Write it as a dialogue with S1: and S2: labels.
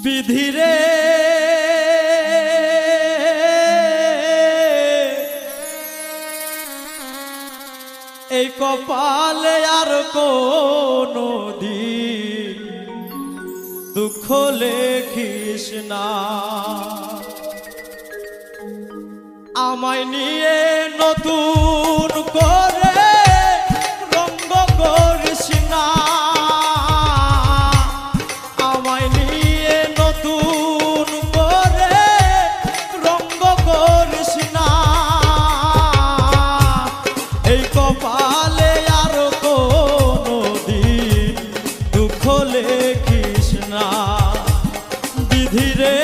S1: বিধিরে এই কপালে আর কোনো দিন দুঃখ লেখিস না, আমায় নিয়ে নতুন করে রঙ্গ করিস না, আমায় নিয়ে নতুন করে রঙ্গ করিস না। এই কপালে আর কোনো দিন দুঃখ লেখিস না, বিধিরে